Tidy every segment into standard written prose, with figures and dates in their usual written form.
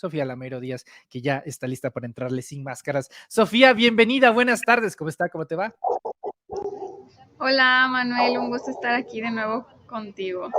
Sofía Lamero Díaz, que ya está lista para entrarle sin máscaras. Sofía, bienvenida, buenas tardes, ¿cómo está? ¿Cómo te va? Hola Manuel, un gusto estar aquí de nuevo contigo.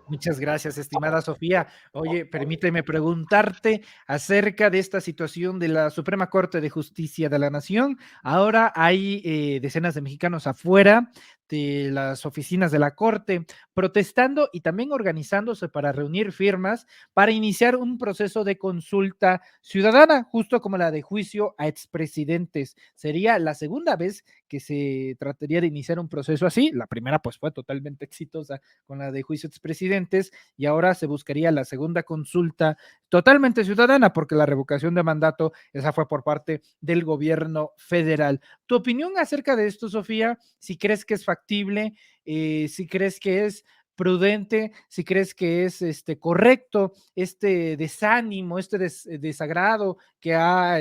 Muchas gracias, estimada Sofía. Oye, permíteme preguntarte acerca de esta situación de la Suprema Corte de Justicia de la Nación. Ahora hay decenas de mexicanos afuera de las oficinas de la Corte protestando y también organizándose para reunir firmas para iniciar un proceso de consulta ciudadana, justo como la de juicio a expresidentes. Sería la segunda vez que se trataría de iniciar un proceso así. La primera pues fue totalmente exitosa con la de juicio a expresidentes y ahora se buscaría la segunda consulta totalmente ciudadana porque la revocación de mandato esa fue por parte del gobierno federal. ¿Tu opinión acerca de esto, Sofía? Si crees que es factible, si crees que es prudente, si crees que es correcto este desánimo, este desagrado que ha,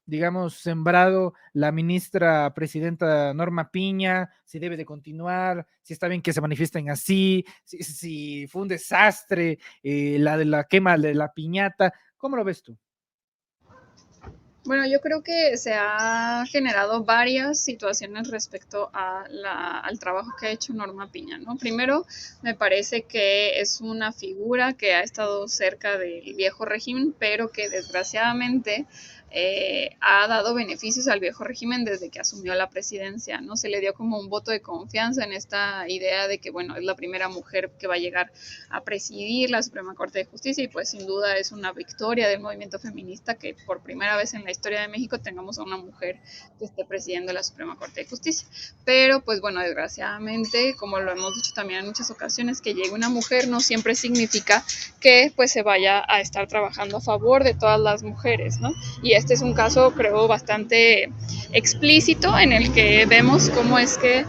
digamos, sembrado la ministra presidenta Norma Piña, si debe de continuar, si está bien que se manifiesten así, si fue un desastre, la de la quema de la piñata, ¿cómo lo ves tú? Bueno, yo creo que se ha generado varias situaciones respecto a al trabajo que ha hecho Norma Piña, ¿no? Primero, me parece que es una figura que ha estado cerca del viejo régimen, pero que desgraciadamente ha dado beneficios al viejo régimen desde que asumió la presidencia, ¿no? Se le dio como un voto de confianza en esta idea de que, bueno, es la primera mujer que va a llegar a presidir la Suprema Corte de Justicia y pues sin duda es una victoria del movimiento feminista que por primera vez en la historia de México tengamos a una mujer que esté presidiendo la Suprema Corte de Justicia. Pero pues bueno, desgraciadamente, como lo hemos dicho también en muchas ocasiones, que llegue una mujer no siempre significa que pues se vaya a estar trabajando a favor de todas las mujeres, ¿no? Y este es un caso, creo, bastante explícito en el que vemos cómo es que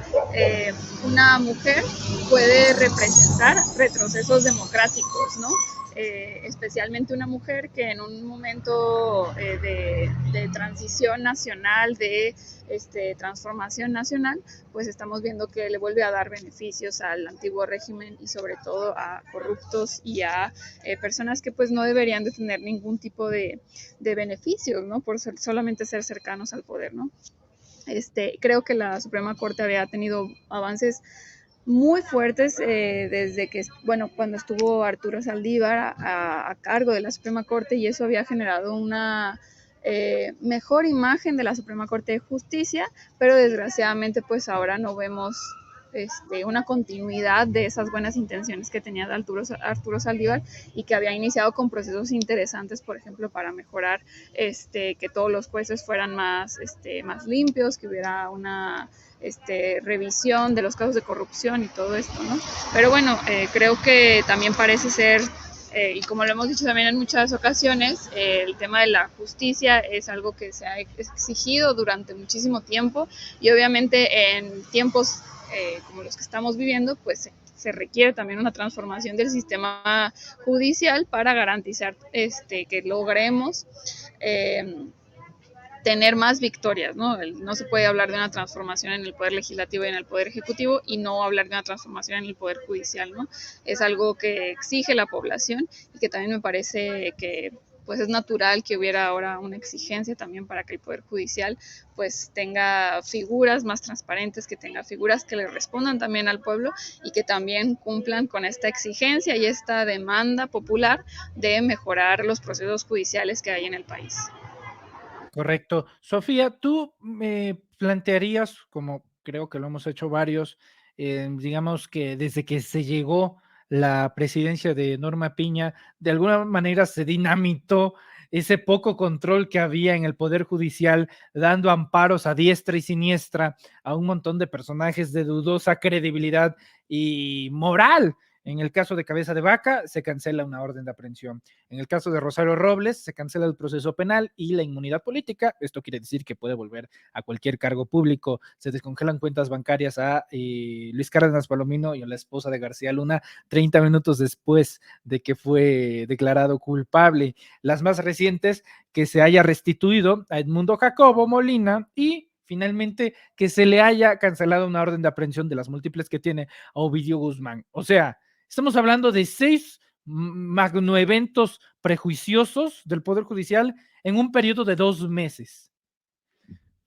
una mujer puede representar retrocesos democráticos, ¿no? Especialmente una mujer que en un momento de transición nacional, de transformación nacional, pues estamos viendo que le vuelve a dar beneficios al antiguo régimen y sobre todo a corruptos y a personas que pues no deberían de tener ningún tipo de beneficios, ¿no? Por solamente ser cercanos al poder, ¿no? Creo que la Suprema Corte había tenido avances muy fuertes desde que, bueno, cuando estuvo Arturo Saldívar a cargo de la Suprema Corte y eso había generado una mejor imagen de la Suprema Corte de Justicia, pero desgraciadamente pues ahora no vemos una continuidad de esas buenas intenciones que tenía Arturo Saldívar y que había iniciado con procesos interesantes, por ejemplo, para mejorar que todos los jueces fueran más limpios, que hubiera una revisión de los casos de corrupción y todo esto, ¿no? Pero bueno, creo que también parece ser, y como lo hemos dicho también en muchas ocasiones, el tema de la justicia es algo que se ha exigido durante muchísimo tiempo y obviamente en tiempos como los que estamos viviendo, pues se requiere también una transformación del sistema judicial para garantizar que logremos tener más victorias, ¿no? No se puede hablar de una transformación en el poder legislativo y en el poder ejecutivo y no hablar de una transformación en el poder judicial, ¿no? Es algo que exige la población y que también me parece que pues es natural que hubiera ahora una exigencia también para que el Poder Judicial pues tenga figuras más transparentes, que tenga figuras que le respondan también al pueblo y que también cumplan con esta exigencia y esta demanda popular de mejorar los procesos judiciales que hay en el país. Correcto. Sofía, ¿tú me plantearías, como creo que lo hemos hecho varios, digamos que desde que se llegó la presidencia de Norma Piña, de alguna manera se dinamitó ese poco control que había en el Poder Judicial, dando amparos a diestra y siniestra a un montón de personajes de dudosa credibilidad y moral? En el caso de Cabeza de Vaca, se cancela una orden de aprehensión. En el caso de Rosario Robles, se cancela el proceso penal y la inmunidad política. Esto quiere decir que puede volver a cualquier cargo público. Se descongelan cuentas bancarias a Luis Cárdenas Palomino y a la esposa de García Luna 30 minutos después de que fue declarado culpable. Las más recientes, que se haya restituido a Edmundo Jacobo Molina y finalmente que se le haya cancelado una orden de aprehensión de las múltiples que tiene a Ovidio Guzmán. O sea, estamos hablando de 6 magnoeventos prejuiciosos del Poder Judicial en un periodo de 2 meses.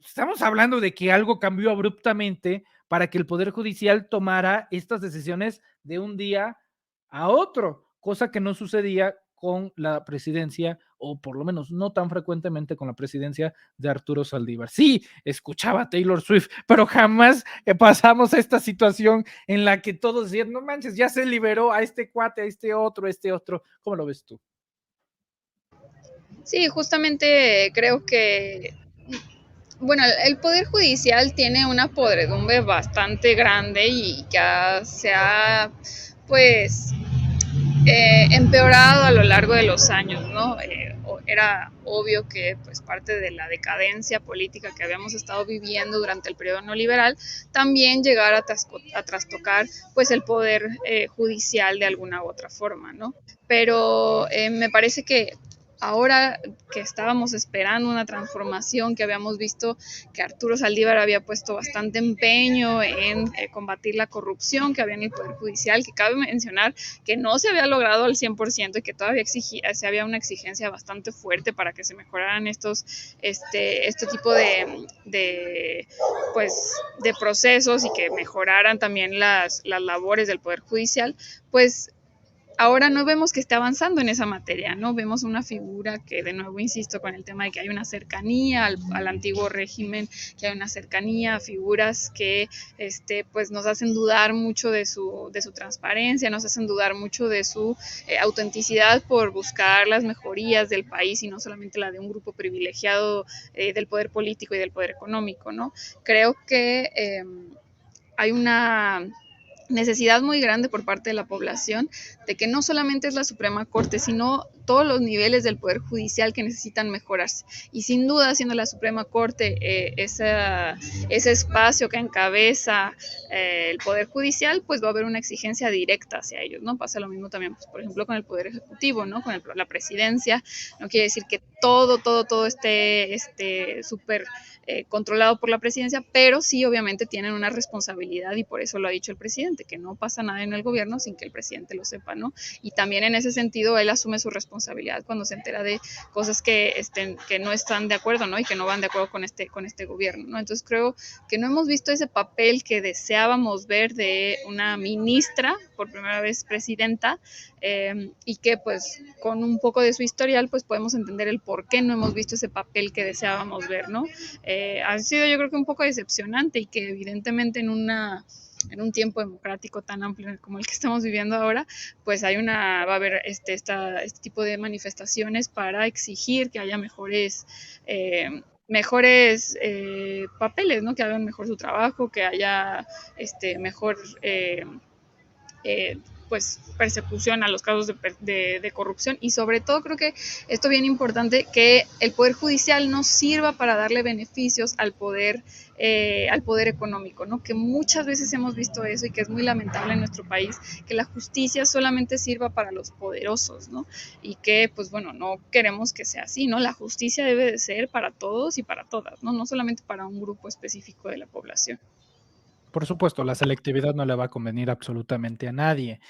Estamos hablando de que algo cambió abruptamente para que el Poder Judicial tomara estas decisiones de un día a otro, cosa que no sucedía con la presidencia, o por lo menos no tan frecuentemente con la presidencia de Arturo Saldívar. Sí, escuchaba a Taylor Swift, pero jamás pasamos a esta situación en la que todos decían, no manches, ya se liberó a este cuate, a este otro, a este otro. ¿Cómo lo ves tú? Sí, justamente creo que, bueno, el Poder Judicial tiene una podredumbre bastante grande y que se ha, pues, empeorado a lo largo de los años, ¿no? Era obvio que pues parte de la decadencia política que habíamos estado viviendo durante el periodo neoliberal también llegara a trastocar pues el poder judicial de alguna u otra forma, ¿no? Pero me parece que ahora que estábamos esperando una transformación, que habíamos visto que Arturo Saldívar había puesto bastante empeño en combatir la corrupción que había en el Poder Judicial, que cabe mencionar que no se había logrado al 100% y que todavía se había una exigencia bastante fuerte para que se mejoraran este tipo pues, de procesos y que mejoraran también las labores del Poder Judicial, pues ahora no vemos que esté avanzando en esa materia, ¿no? Vemos una figura que, de nuevo, insisto, con el tema de que hay una cercanía al antiguo régimen, que hay una cercanía a figuras que, pues, nos hacen dudar mucho de su transparencia, nos hacen dudar mucho de su autenticidad por buscar las mejorías del país y no solamente la de un grupo privilegiado del poder político y del poder económico, ¿no? Creo que hay una necesidad muy grande por parte de la población de que no solamente es la Suprema Corte, sino todos los niveles del Poder Judicial que necesitan mejorarse. Y sin duda, siendo la Suprema Corte ese espacio que encabeza el Poder Judicial, pues va a haber una exigencia directa hacia ellos, ¿no? Pasa lo mismo también, pues, por ejemplo, con el Poder Ejecutivo, ¿no? Con la presidencia. No quiere decir que todo esté súper controlado por la presidencia, pero sí obviamente tienen una responsabilidad y por eso lo ha dicho el presidente, que no pasa nada en el gobierno sin que el presidente lo sepa, ¿no? Y también en ese sentido él asume su responsabilidad cuando se entera de cosas que no están de acuerdo, ¿no? Y que no van de acuerdo con este gobierno, ¿no? Entonces creo que no hemos visto ese papel que deseábamos ver de una ministra, por primera vez presidenta, y que pues con un poco de su historial pues podemos entender el por qué no hemos visto ese papel que deseábamos ver, ¿no? Ha sido yo creo que un poco decepcionante y que evidentemente en un tiempo democrático tan amplio como el que estamos viviendo ahora, pues va a haber este tipo de manifestaciones para exigir que haya mejores papeles, ¿no? Que hagan mejor su trabajo, que haya mejor eh, pues persecución a los casos de corrupción y sobre todo creo que esto bien importante, que el Poder Judicial no sirva para darle beneficios al poder económico, ¿no? Que muchas veces hemos visto eso y que es muy lamentable en nuestro país, que la justicia solamente sirva para los poderosos, ¿no? Y que, pues bueno, no queremos que sea así, ¿no? La justicia debe de ser para todos y para todas, ¿no? No solamente para un grupo específico de la población. Por supuesto, la selectividad no le va a convenir absolutamente a nadie.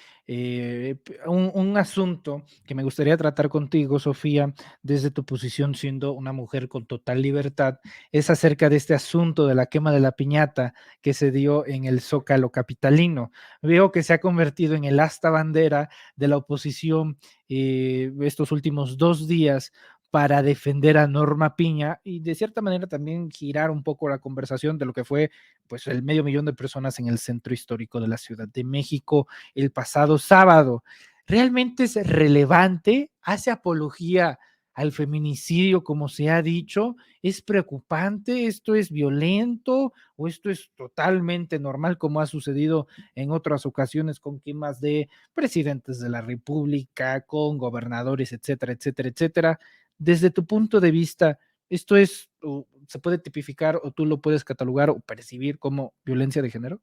Un asunto que me gustaría tratar contigo, Sofía, desde tu posición siendo una mujer con total libertad, es acerca de este asunto de la quema de la piñata que se dio en el Zócalo capitalino. Veo que se ha convertido en el asta bandera de la oposición estos últimos 2 días para defender a Norma Piña y de cierta manera también girar un poco la conversación de lo que fue pues el 500,000 de personas en el centro histórico de la Ciudad de México el pasado sábado. ¿Realmente es relevante? ¿Hace apología al feminicidio como se ha dicho? ¿Es preocupante? ¿Esto es violento? ¿O esto es totalmente normal como ha sucedido en otras ocasiones con quemas de presidentes de la República, con gobernadores, etcétera, etcétera, etcétera? Desde tu punto de vista, ¿esto es, o se puede tipificar o tú lo puedes catalogar o percibir como violencia de género?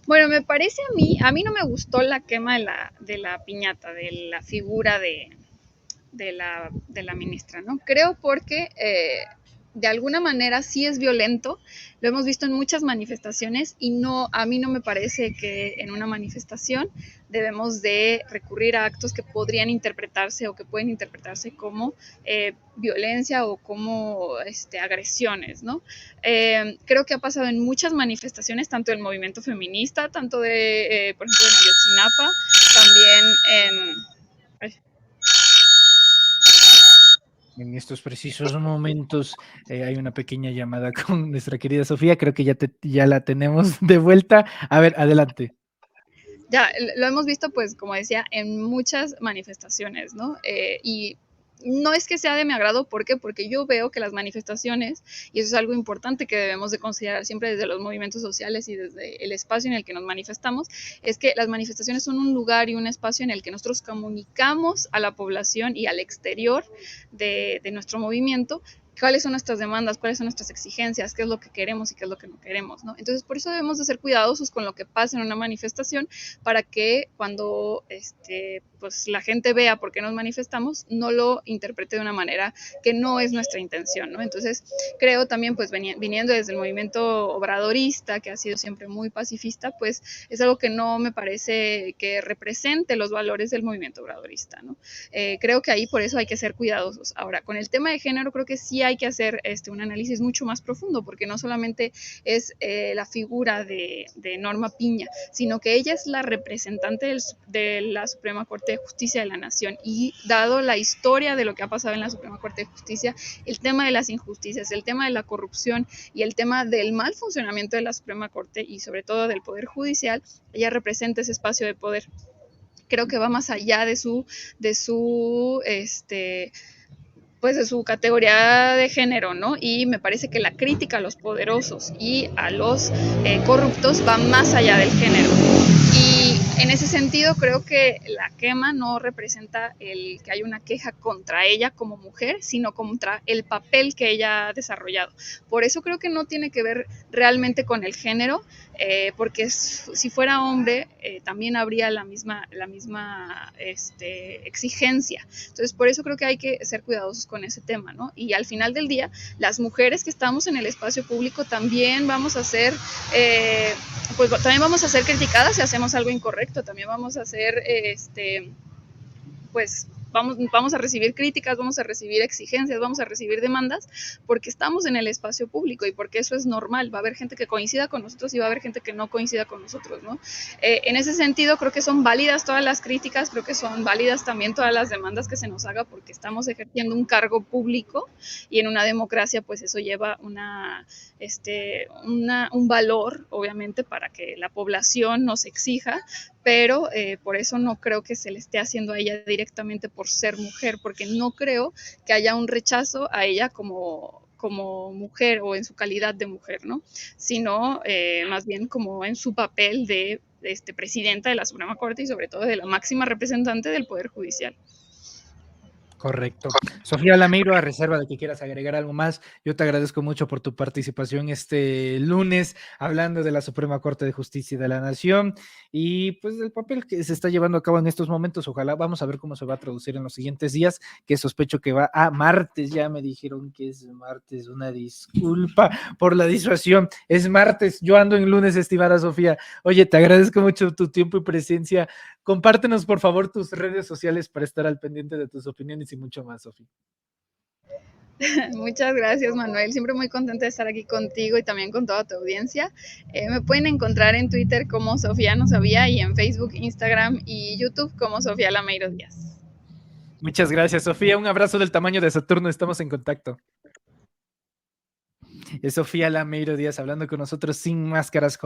Bueno, me parece a mí no me gustó la quema de la piñata, de la figura de la ministra, ¿no? Creo porque de alguna manera sí es violento, lo hemos visto en muchas manifestaciones y no, a mí no me parece que en una manifestación debemos de recurrir a actos que podrían interpretarse o que pueden interpretarse como violencia o como agresiones, ¿no? Creo que ha pasado en muchas manifestaciones, tanto del movimiento feminista, tanto de, por ejemplo, en Ayotzinapa, también en... En estos precisos momentos hay una pequeña llamada con nuestra querida Sofía, creo que ya la tenemos de vuelta. A ver, adelante. Ya, lo hemos visto, pues, como decía, en muchas manifestaciones, ¿no? Y no es que sea de mi agrado, ¿por qué? Porque yo veo que las manifestaciones, y eso es algo importante que debemos de considerar siempre desde los movimientos sociales y desde el espacio en el que nos manifestamos, es que las manifestaciones son un lugar y un espacio en el que nosotros comunicamos a la población y al exterior de nuestro movimiento cuáles son nuestras demandas, cuáles son nuestras exigencias, qué es lo que queremos y qué es lo que no queremos, ¿no? Entonces, por eso debemos de ser cuidadosos con lo que pasa en una manifestación para que cuando pues la gente vea por qué nos manifestamos, no lo interprete de una manera que no es nuestra intención, ¿no? Entonces, creo también, pues viniendo desde el movimiento obradorista, que ha sido siempre muy pacifista, pues es algo que no me parece que represente los valores del movimiento obradorista, ¿no? Creo que ahí por eso hay que ser cuidadosos. Ahora, con el tema de género, creo que sí hay que hacer un análisis mucho más profundo, porque no solamente es la figura de Norma Piña, sino que ella es la representante de la Suprema Corte de Justicia de la Nación, y dado la historia de lo que ha pasado en la Suprema Corte de Justicia, el tema de las injusticias, el tema de la corrupción y el tema del mal funcionamiento de la Suprema Corte y sobre todo del Poder Judicial, ella representa ese espacio de poder. Creo que va más allá de su pues de su categoría de género, ¿no? Y me parece que la crítica a los poderosos y a los corruptos va más allá del género. Y en ese sentido creo que la quema no representa el que hay una queja contra ella como mujer, sino contra el papel que ella ha desarrollado. Por eso creo que no tiene que ver realmente con el género, porque si fuera hombre también habría la misma exigencia. Entonces, por eso creo que hay que ser cuidadosos con ese tema, ¿no? Y al final del día, las mujeres que estamos en el espacio público también vamos a ser, pues también vamos a ser criticadas si hacemos algo incorrecto, también vamos a ser, pues vamos a recibir críticas, vamos a recibir exigencias, vamos a recibir demandas, porque estamos en el espacio público y porque eso es normal. Va a haber gente que coincida con nosotros y va a haber gente que no coincida con nosotros, ¿no? En ese sentido, creo que son válidas todas las críticas, creo que son válidas también todas las demandas que se nos haga, porque estamos ejerciendo un cargo público y en una democracia, pues eso lleva un valor, obviamente, para que la población nos exija, pero por eso no creo que se le esté haciendo a ella directamente por ser mujer, porque no creo que haya un rechazo a ella como mujer o en su calidad de mujer, ¿no? Sino más bien como en su papel de presidenta de la Suprema Corte y sobre todo de la máxima representante del Poder Judicial. Correcto. Sofía Lameiro, a reserva de que quieras agregar algo más, yo te agradezco mucho por tu participación este lunes hablando de la Suprema Corte de Justicia de la Nación y pues del papel que se está llevando a cabo en estos momentos. Ojalá, vamos a ver cómo se va a traducir en los siguientes días, que sospecho que va a martes, ya me dijeron que es martes, una disculpa por la disuasión, es martes, yo ando en lunes, estimada Sofía. Oye, te agradezco mucho tu tiempo y presencia. Compártenos, por favor, tus redes sociales para estar al pendiente de tus opiniones y mucho más, Sofía. Muchas gracias, Manuel. Siempre muy contenta de estar aquí contigo y también con toda tu audiencia. Me pueden encontrar en Twitter como Sofía No Sabía y en Facebook, Instagram y YouTube como Sofía Lameiro Díaz. Muchas gracias, Sofía. Un abrazo del tamaño de Saturno. Estamos en contacto. Es Sofía Lameiro Díaz hablando con nosotros sin máscaras.